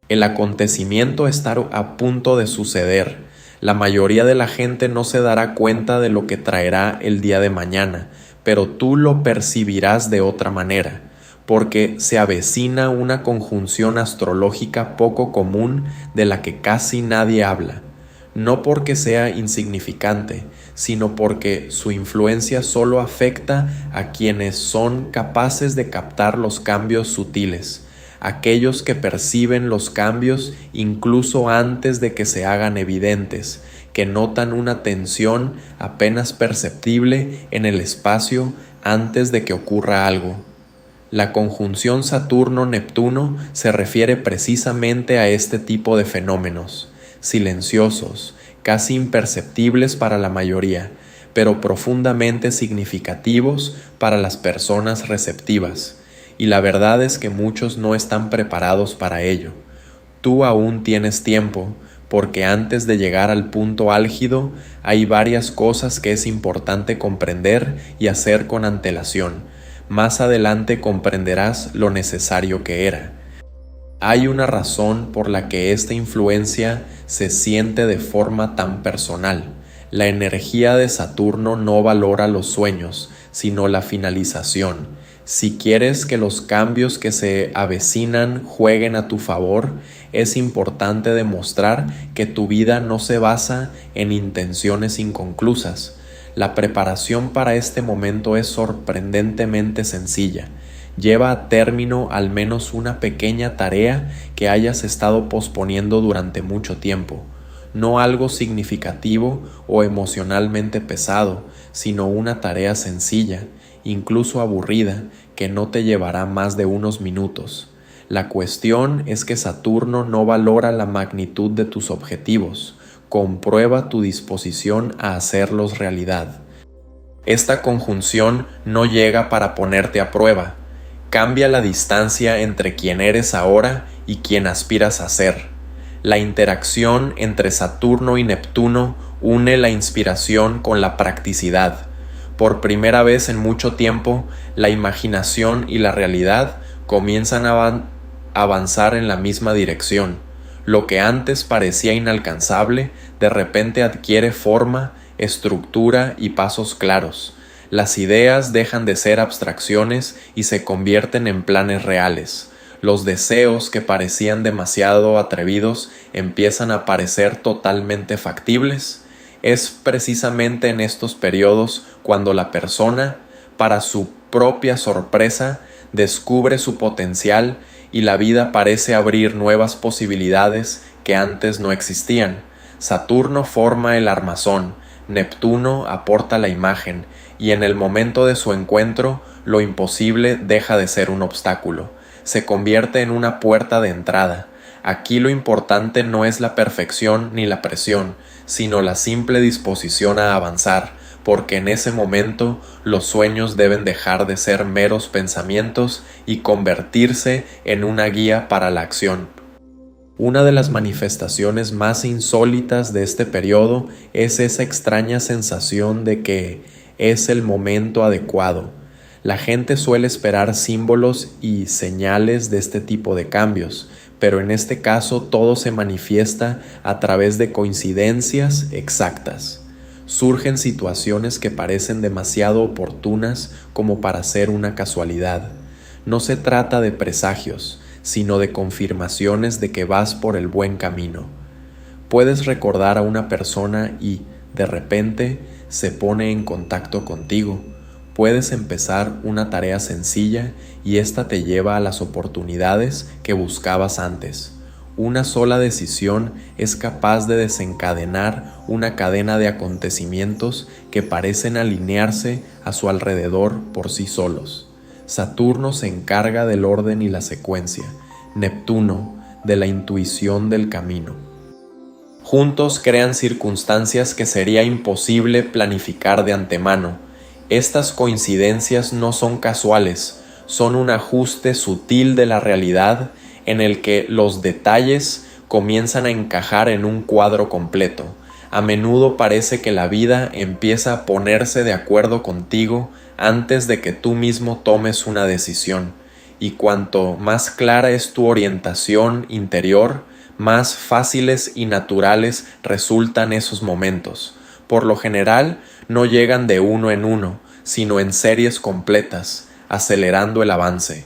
El acontecimiento está a punto de suceder. La mayoría de la gente no se dará cuenta de lo que traerá el día de mañana, pero tú lo percibirás de otra manera, porque se avecina una conjunción astrológica poco común de la que casi nadie habla, no porque sea insignificante, sino porque su influencia solo afecta a quienes son capaces de captar los cambios sutiles, aquellos que perciben los cambios incluso antes de que se hagan evidentes, que notan una tensión apenas perceptible en el espacio antes de que ocurra algo. La conjunción Saturno-Neptuno se refiere precisamente a este tipo de fenómenos, silenciosos, casi imperceptibles para la mayoría, pero profundamente significativos para las personas receptivas. Y la verdad es que muchos no están preparados para ello. Tú aún tienes tiempo, porque antes de llegar al punto álgido hay varias cosas que es importante comprender y hacer con antelación. Más adelante comprenderás lo necesario que era. Hay una razón por la que esta influencia se siente de forma tan personal. La energía de Saturno no valora los sueños, sino la finalización. Si quieres que los cambios que se avecinan jueguen a tu favor, es importante demostrar que tu vida no se basa en intenciones inconclusas. La preparación para este momento es sorprendentemente sencilla. Lleva a término al menos una pequeña tarea que hayas estado posponiendo durante mucho tiempo. No algo significativo o emocionalmente pesado, sino una tarea sencilla, incluso aburrida, que no te llevará más de unos minutos. La cuestión es que Saturno no valora la magnitud de tus objetivos. Comprueba tu disposición a hacerlos realidad. Esta conjunción no llega para ponerte a prueba. Cambia la distancia entre quien eres ahora y quien aspiras a ser. La interacción entre Saturno y Neptuno une la inspiración con la practicidad. Por primera vez en mucho tiempo, la imaginación y la realidad comienzan a avanzar en la misma dirección. Lo que antes parecía inalcanzable, de repente adquiere forma, estructura y pasos claros. Las ideas dejan de ser abstracciones y se convierten en planes reales. Los deseos que parecían demasiado atrevidos empiezan a parecer totalmente factibles. Es precisamente en estos periodos cuando la persona, para su propia sorpresa, descubre su potencial y la vida parece abrir nuevas posibilidades que antes no existían. Saturno forma el armazón, Neptuno aporta la imagen, y en el momento de su encuentro, lo imposible deja de ser un obstáculo. Se convierte en una puerta de entrada. Aquí lo importante no es la perfección ni la presión, sino la simple disposición a avanzar, porque en ese momento los sueños deben dejar de ser meros pensamientos y convertirse en una guía para la acción. Una de las manifestaciones más insólitas de este periodo es esa extraña sensación de que es el momento adecuado. La gente suele esperar símbolos y señales de este tipo de cambios, pero en este caso todo se manifiesta a través de coincidencias exactas. Surgen situaciones que parecen demasiado oportunas como para ser una casualidad. No se trata de presagios, sino de confirmaciones de que vas por el buen camino. Puedes recordar a una persona y, de repente, se pone en contacto contigo. Puedes empezar una tarea sencilla y esta te lleva a las oportunidades que buscabas antes. Una sola decisión es capaz de desencadenar una cadena de acontecimientos que parecen alinearse a su alrededor por sí solos. Saturno se encarga del orden y la secuencia, Neptuno de la intuición del camino. Juntos crean circunstancias que sería imposible planificar de antemano. Estas coincidencias no son casuales, son un ajuste sutil de la realidad en el que los detalles comienzan a encajar en un cuadro completo. A menudo parece que la vida empieza a ponerse de acuerdo contigo antes de que tú mismo tomes una decisión, y cuanto más clara es tu orientación interior, más fáciles y naturales resultan esos momentos. Por lo general, no llegan de uno en uno, sino en series completas, acelerando el avance.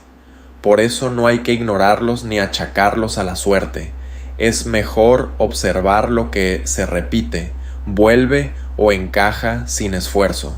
Por eso no hay que ignorarlos ni achacarlos a la suerte. Es mejor observar lo que se repite, vuelve o encaja sin esfuerzo.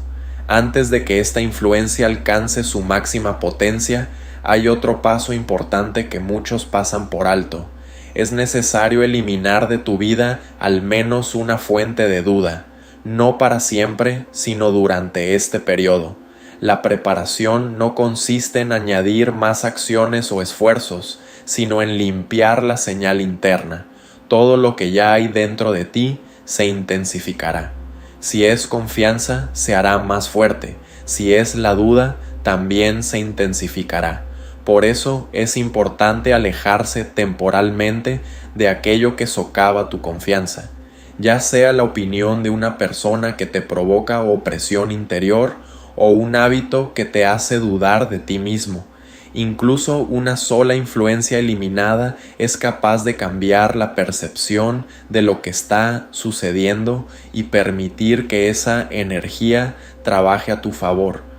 Antes de que esta influencia alcance su máxima potencia, hay otro paso importante que muchos pasan por alto. Es necesario eliminar de tu vida al menos una fuente de duda, no para siempre, sino durante este periodo. La preparación no consiste en añadir más acciones o esfuerzos, sino en limpiar la señal interna. Todo lo que ya hay dentro de ti se intensificará. Si es confianza, se hará más fuerte. Si es la duda, también se intensificará. Por eso es importante alejarse temporalmente de aquello que socava tu confianza, ya sea la opinión de una persona que te provoca opresión interior o un hábito que te hace dudar de ti mismo. Incluso una sola influencia eliminada es capaz de cambiar la percepción de lo que está sucediendo y permitir que esa energía trabaje a tu favor.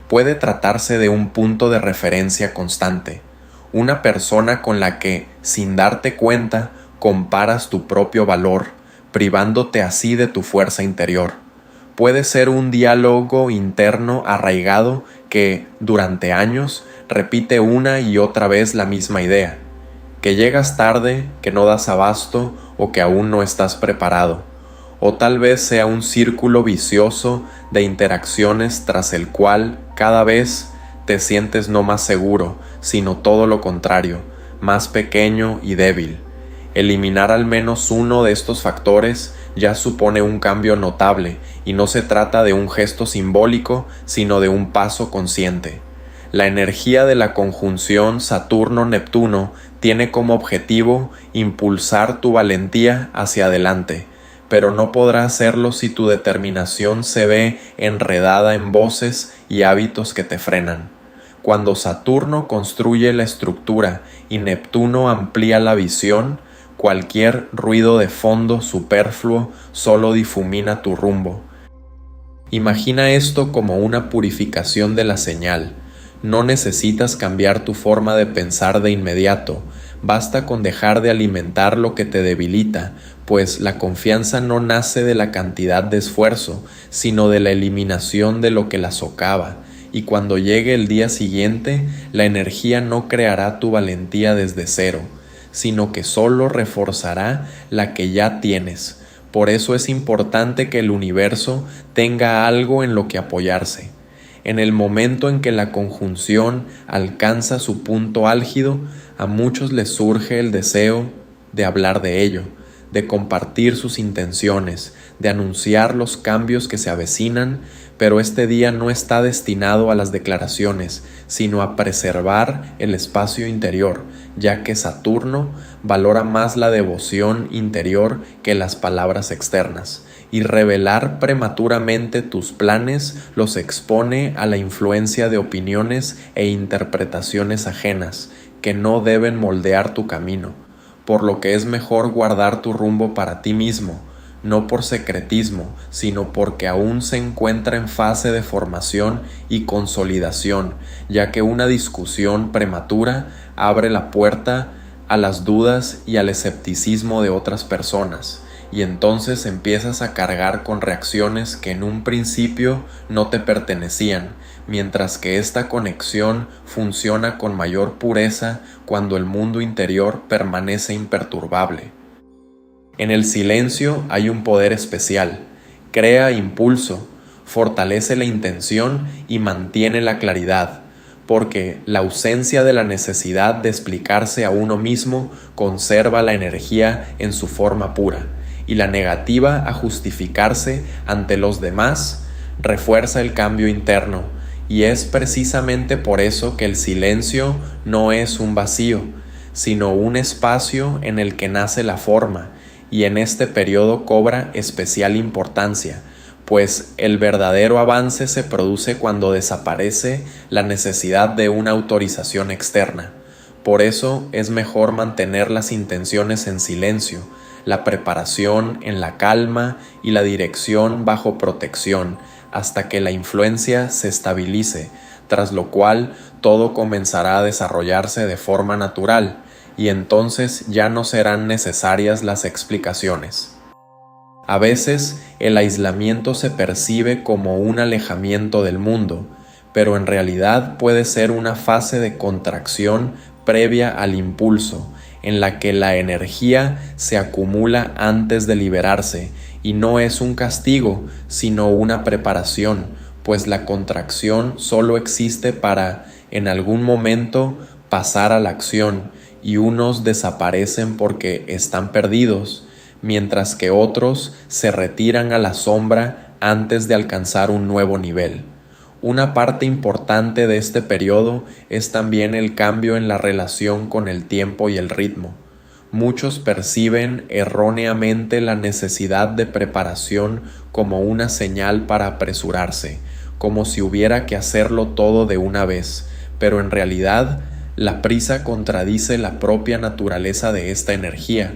Puede tratarse de un punto de referencia constante, una persona con la que, sin darte cuenta, comparas tu propio valor, privándote así de tu fuerza interior. Puede ser un diálogo interno arraigado que, durante años, repite una y otra vez la misma idea, que llegas tarde, que no das abasto o que aún no estás preparado. O tal vez sea un círculo vicioso de interacciones tras el cual cada vez te sientes no más seguro, sino todo lo contrario, más pequeño y débil. Eliminar al menos uno de estos factores ya supone un cambio notable y no se trata de un gesto simbólico, sino de un paso consciente. La energía de la conjunción Saturno-Neptuno tiene como objetivo impulsar tu valentía hacia adelante, pero no podrá hacerlo si tu determinación se ve enredada en voces y hábitos que te frenan. Cuando Saturno construye la estructura y Neptuno amplía la visión, cualquier ruido de fondo superfluo solo difumina tu rumbo. Imagina esto como una purificación de la señal. No necesitas cambiar tu forma de pensar de inmediato, basta con dejar de alimentar lo que te debilita, pues la confianza no nace de la cantidad de esfuerzo, sino de la eliminación de lo que la socava, y cuando llegue el día siguiente, la energía no creará tu valentía desde cero, sino que solo reforzará la que ya tienes. Por eso es importante que el universo tenga algo en lo que apoyarse. En el momento en que la conjunción alcanza su punto álgido, a muchos les surge el deseo de hablar de ello, de compartir sus intenciones, de anunciar los cambios que se avecinan, pero este día no está destinado a las declaraciones, sino a preservar el espacio interior, ya que Saturno valora más la devoción interior que las palabras externas, y revelar prematuramente tus planes los expone a la influencia de opiniones e interpretaciones ajenas, que no deben moldear tu camino, por lo que es mejor guardar tu rumbo para ti mismo, no por secretismo, sino porque aún se encuentra en fase de formación y consolidación, ya que una discusión prematura abre la puerta a las dudas y al escepticismo de otras personas, y entonces empiezas a cargar con reacciones que en un principio no te pertenecían, mientras que esta conexión funciona con mayor pureza cuando el mundo interior permanece imperturbable. En el silencio hay un poder especial, crea impulso, fortalece la intención y mantiene la claridad, porque la ausencia de la necesidad de explicarse a uno mismo conserva la energía en su forma pura, y la negativa a justificarse ante los demás refuerza el cambio interno, y es precisamente por eso que el silencio no es un vacío, sino un espacio en el que nace la forma, y en este periodo cobra especial importancia, pues el verdadero avance se produce cuando desaparece la necesidad de una autorización externa. Por eso es mejor mantener las intenciones en silencio, la preparación en la calma y la dirección bajo protección, hasta que la influencia se estabilice, tras lo cual todo comenzará a desarrollarse de forma natural, y entonces ya no serán necesarias las explicaciones. A veces el aislamiento se percibe como un alejamiento del mundo, pero en realidad puede ser una fase de contracción previa al impulso, en la que la energía se acumula antes de liberarse, y no es un castigo, sino una preparación, pues la contracción solo existe para, en algún momento, pasar a la acción, y unos desaparecen porque están perdidos, mientras que otros se retiran a la sombra antes de alcanzar un nuevo nivel. Una parte importante de este periodo es también el cambio en la relación con el tiempo y el ritmo. Muchos perciben erróneamente la necesidad de preparación como una señal para apresurarse, como si hubiera que hacerlo todo de una vez, pero en realidad la prisa contradice la propia naturaleza de esta energía,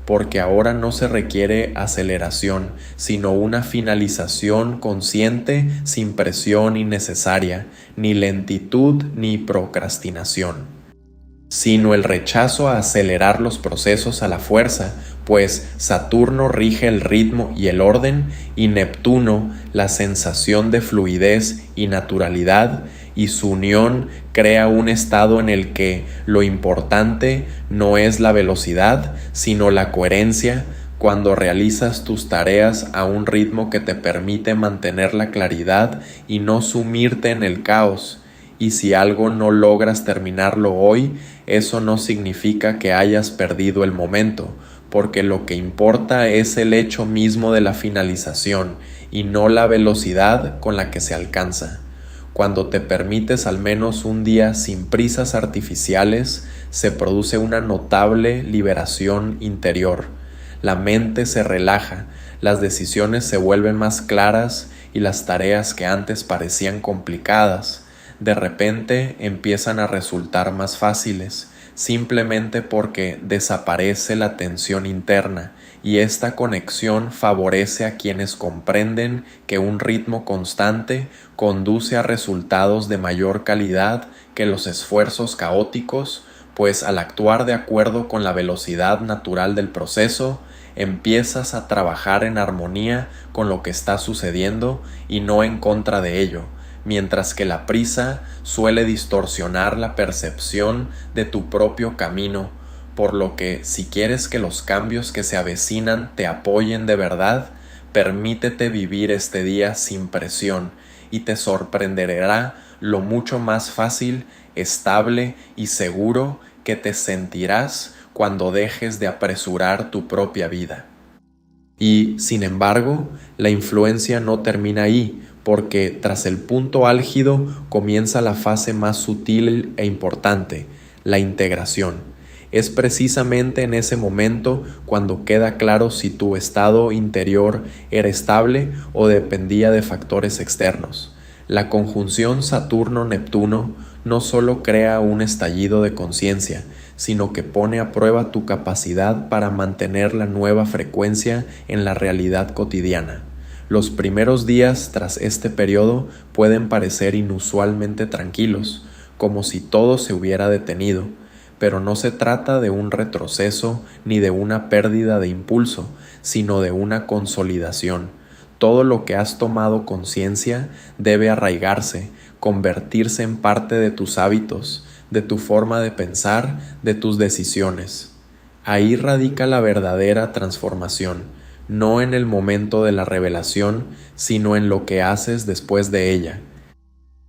porque ahora no se requiere aceleración, sino una finalización consciente sin presión innecesaria, ni lentitud ni procrastinación, sino el rechazo a acelerar los procesos a la fuerza, pues Saturno rige el ritmo y el orden, y Neptuno la sensación de fluidez y naturalidad, y su unión crea un estado en el que lo importante no es la velocidad, sino la coherencia, cuando realizas tus tareas a un ritmo que te permite mantener la claridad y no sumirte en el caos. Y si algo no logras terminarlo hoy, eso no significa que hayas perdido el momento, porque lo que importa es el hecho mismo de la finalización y no la velocidad con la que se alcanza. Cuando te permites al menos un día sin prisas artificiales, se produce una notable liberación interior. La mente se relaja, las decisiones se vuelven más claras y las tareas que antes parecían complicadas, de repente empiezan a resultar más fáciles, simplemente porque desaparece la tensión interna, y esta conexión favorece a quienes comprenden que un ritmo constante conduce a resultados de mayor calidad que los esfuerzos caóticos, pues al actuar de acuerdo con la velocidad natural del proceso, empiezas a trabajar en armonía con lo que está sucediendo y no en contra de ello, mientras que la prisa suele distorsionar la percepción de tu propio camino, por lo que si quieres que los cambios que se avecinan te apoyen de verdad, permítete vivir este día sin presión y te sorprenderá lo mucho más fácil, estable y seguro que te sentirás cuando dejes de apresurar tu propia vida. Y, sin embargo, la influencia no termina ahí, porque tras el punto álgido comienza la fase más sutil e importante, la integración. Es precisamente en ese momento cuando queda claro si tu estado interior era estable o dependía de factores externos. La conjunción Saturno-Neptuno no solo crea un estallido de conciencia, sino que pone a prueba tu capacidad para mantener la nueva frecuencia en la realidad cotidiana. Los primeros días tras este periodo pueden parecer inusualmente tranquilos, como si todo se hubiera detenido, pero no se trata de un retroceso ni de una pérdida de impulso, sino de una consolidación. Todo lo que has tomado conciencia debe arraigarse, convertirse en parte de tus hábitos, de tu forma de pensar, de tus decisiones. Ahí radica la verdadera transformación, no en el momento de la revelación, sino en lo que haces después de ella.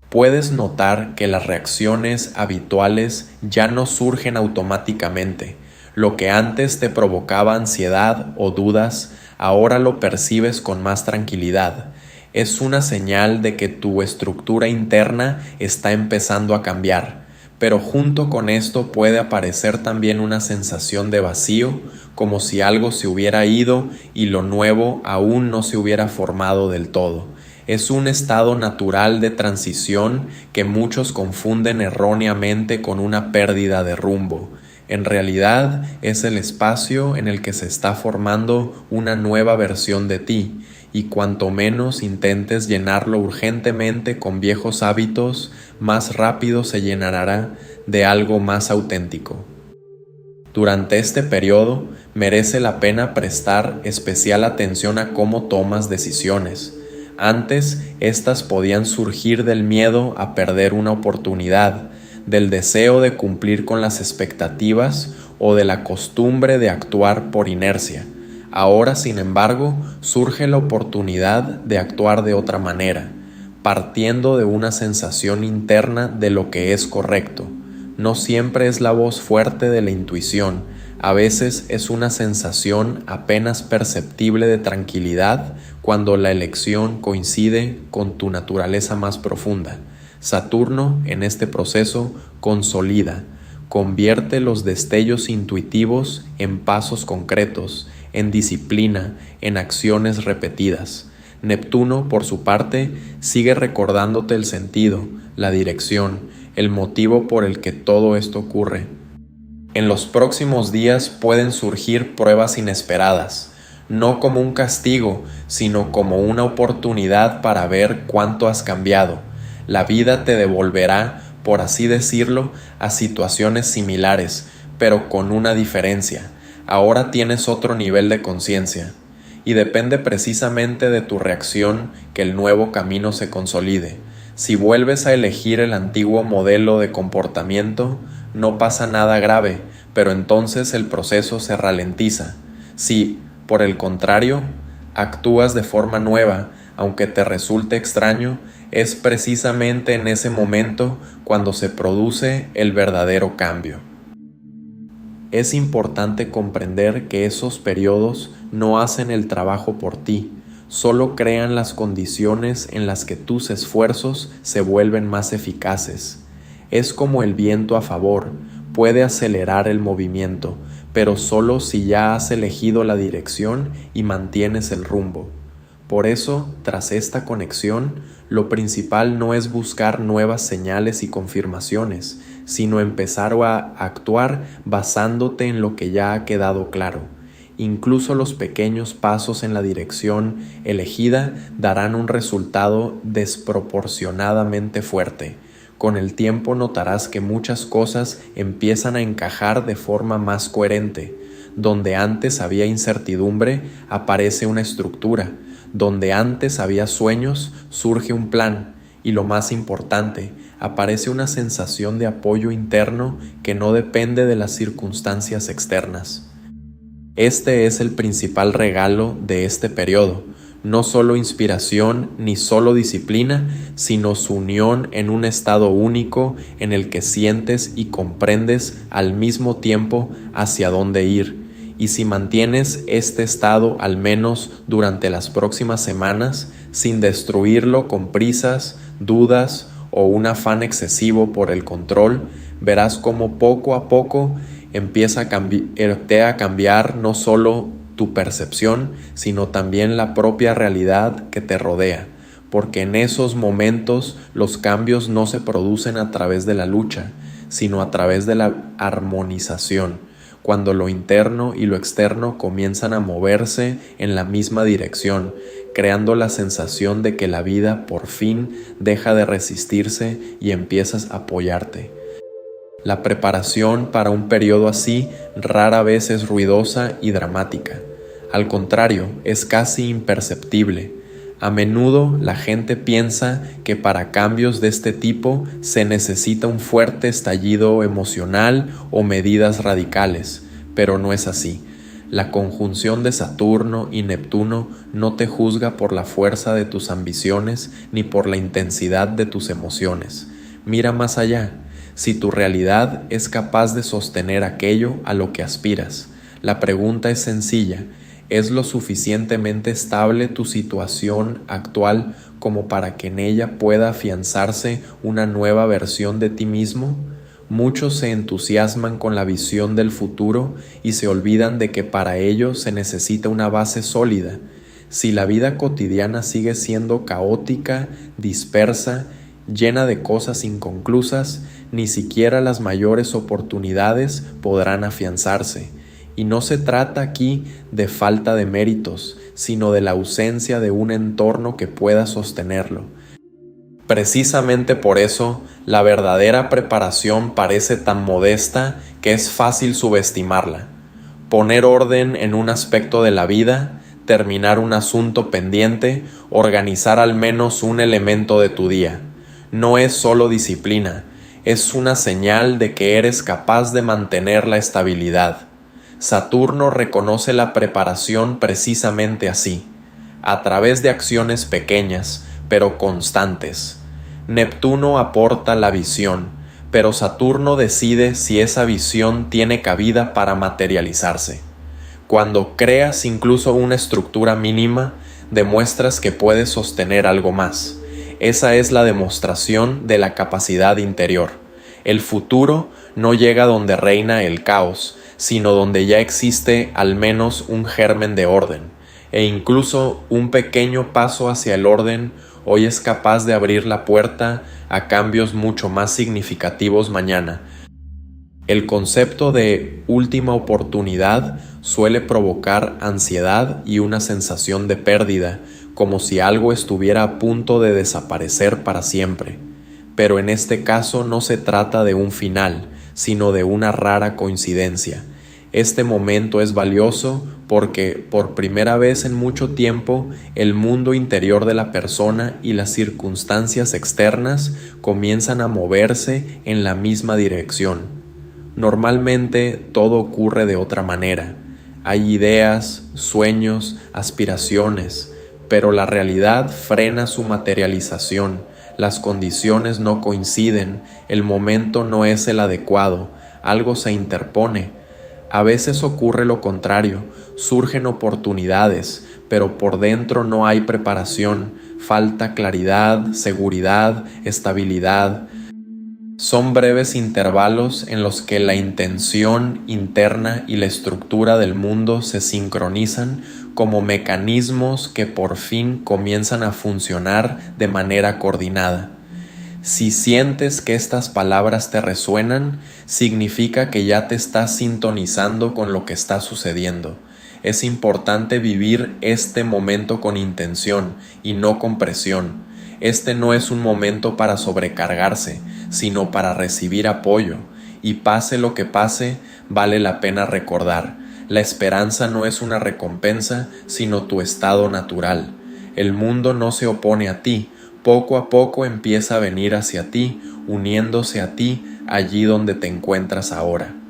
Puedes notar que las reacciones habituales ya no surgen automáticamente. Lo que antes te provocaba ansiedad o dudas, ahora lo percibes con más tranquilidad. Es una señal de que tu estructura interna está empezando a cambiar, pero junto con esto puede aparecer también una sensación de vacío, como si algo se hubiera ido y lo nuevo aún no se hubiera formado del todo. Es un estado natural de transición que muchos confunden erróneamente con una pérdida de rumbo. En realidad es el espacio en el que se está formando una nueva versión de ti, y cuanto menos intentes llenarlo urgentemente con viejos hábitos, más rápido se llenará de algo más auténtico. Durante este periodo merece la pena prestar especial atención a cómo tomas decisiones. Antes, estas podían surgir del miedo a perder una oportunidad, del deseo de cumplir con las expectativas o de la costumbre de actuar por inercia. Ahora, sin embargo, surge la oportunidad de actuar de otra manera, partiendo de una sensación interna de lo que es correcto. No siempre es la voz fuerte de la intuición, a veces es una sensación apenas perceptible de tranquilidad cuando la elección coincide con tu naturaleza más profunda. Saturno, en este proceso, consolida, convierte los destellos intuitivos en pasos concretos, en disciplina, en acciones repetidas. Neptuno, por su parte, sigue recordándote el sentido, la dirección, el motivo por el que todo esto ocurre. En los próximos días pueden surgir pruebas inesperadas, no como un castigo, sino como una oportunidad para ver cuánto has cambiado. La vida te devolverá, por así decirlo, a situaciones similares, pero con una diferencia. Ahora tienes otro nivel de conciencia, y depende precisamente de tu reacción que el nuevo camino se consolide. Si vuelves a elegir el antiguo modelo de comportamiento, no pasa nada grave, pero entonces el proceso se ralentiza. Si, por el contrario, actúas de forma nueva, aunque te resulte extraño, es precisamente en ese momento cuando se produce el verdadero cambio. Es importante comprender que esos periodos no hacen el trabajo por ti, solo crean las condiciones en las que tus esfuerzos se vuelven más eficaces. Es como el viento a favor, puede acelerar el movimiento, pero solo si ya has elegido la dirección y mantienes el rumbo. Por eso, tras esta conexión, lo principal no es buscar nuevas señales y confirmaciones, sino empezar a actuar basándote en lo que ya ha quedado claro. Incluso los pequeños pasos en la dirección elegida darán un resultado desproporcionadamente fuerte. Con el tiempo notarás que muchas cosas empiezan a encajar de forma más coherente. Donde antes había incertidumbre, aparece una estructura. Donde antes había sueños, surge un plan. Y lo más importante, aparece una sensación de apoyo interno que no depende de las circunstancias externas. Este es el principal regalo de este periodo, no solo inspiración ni solo disciplina, sino su unión en un estado único en el que sientes y comprendes al mismo tiempo hacia dónde ir. Y si mantienes este estado al menos durante las próximas semanas, sin destruirlo con prisas, dudas o un afán excesivo por el control, verás cómo poco a poco empieza a cambiar no solo tu percepción, sino también la propia realidad que te rodea, porque en esos momentos los cambios no se producen a través de la lucha, sino a través de la armonización, cuando lo interno y lo externo comienzan a moverse en la misma dirección, creando la sensación de que la vida por fin deja de resistirse y empiezas a apoyarte. La preparación para un periodo así rara vez es ruidosa y dramática. Al contrario, es casi imperceptible. A menudo la gente piensa que para cambios de este tipo se necesita un fuerte estallido emocional o medidas radicales, pero no es así. La conjunción de Saturno y Neptuno no te juzga por la fuerza de tus ambiciones ni por la intensidad de tus emociones. Mira más allá. Si tu realidad es capaz de sostener aquello a lo que aspiras, la pregunta es sencilla: ¿es lo suficientemente estable tu situación actual como para que en ella pueda afianzarse una nueva versión de ti mismo? Muchos se entusiasman con la visión del futuro y se olvidan de que para ello se necesita una base sólida. Si la vida cotidiana sigue siendo caótica, dispersa, llena de cosas inconclusas, ni siquiera las mayores oportunidades podrán afianzarse. Y no se trata aquí de falta de méritos, sino de la ausencia de un entorno que pueda sostenerlo. Precisamente por eso, la verdadera preparación parece tan modesta que es fácil subestimarla. Poner orden en un aspecto de la vida, terminar un asunto pendiente, organizar al menos un elemento de tu día. No es solo disciplina, es una señal de que eres capaz de mantener la estabilidad. Saturno reconoce la preparación precisamente así, a través de acciones pequeñas, pero constantes. Neptuno aporta la visión, pero Saturno decide si esa visión tiene cabida para materializarse. Cuando creas incluso una estructura mínima, demuestras que puedes sostener algo más. Esa es la demostración de la capacidad interior. El futuro no llega donde reina el caos, sino donde ya existe al menos un germen de orden, e incluso un pequeño paso hacia el orden hoy es capaz de abrir la puerta a cambios mucho más significativos mañana. El concepto de última oportunidad suele provocar ansiedad y una sensación de pérdida, como si algo estuviera a punto de desaparecer para siempre. Pero en este caso no se trata de un final, sino de una rara coincidencia. Este momento es valioso porque, por primera vez en mucho tiempo, el mundo interior de la persona y las circunstancias externas comienzan a moverse en la misma dirección. Normalmente todo ocurre de otra manera. Hay ideas, sueños, aspiraciones, pero la realidad frena su materialización. Las condiciones no coinciden, el momento no es el adecuado, algo se interpone. A veces ocurre lo contrario, surgen oportunidades, pero por dentro no hay preparación, falta claridad, seguridad, estabilidad. Son breves intervalos en los que la intención interna y la estructura del mundo se sincronizan como mecanismos que por fin comienzan a funcionar de manera coordinada. Si sientes que estas palabras te resuenan, significa que ya te estás sintonizando con lo que está sucediendo. Es importante vivir este momento con intención y no con presión. Este no es un momento para sobrecargarse, sino para recibir apoyo. Y pase lo que pase, vale la pena recordar. La esperanza no es una recompensa, sino tu estado natural. El mundo no se opone a ti. Poco a poco empieza a venir hacia ti, uniéndose a ti allí donde te encuentras ahora.